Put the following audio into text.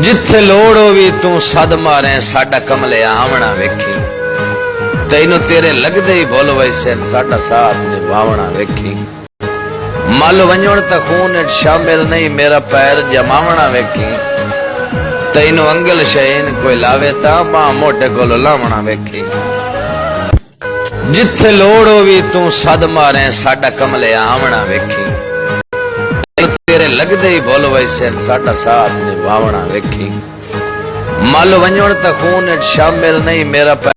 जिथे लोड़ होवी तू सद मारे साडा कमले आवना वेखी तैनू तेरे लगदे ही भुल वैसे साडा साथ निभावना वेखी मल वंजण त खून शामिल नहीं मेरा पैर जमावना वेखी तैनू अंगल शैन कोई लावे ता मां मोटे कोल लावना वेखी जिथे लोड़ होवी तू सद मारे साडा कमले आवना वेखी तेरे लगदे ही भुल वैसे साडा साथ निभावना वेखी मल वंजण त खून शामिल नहीं मेरा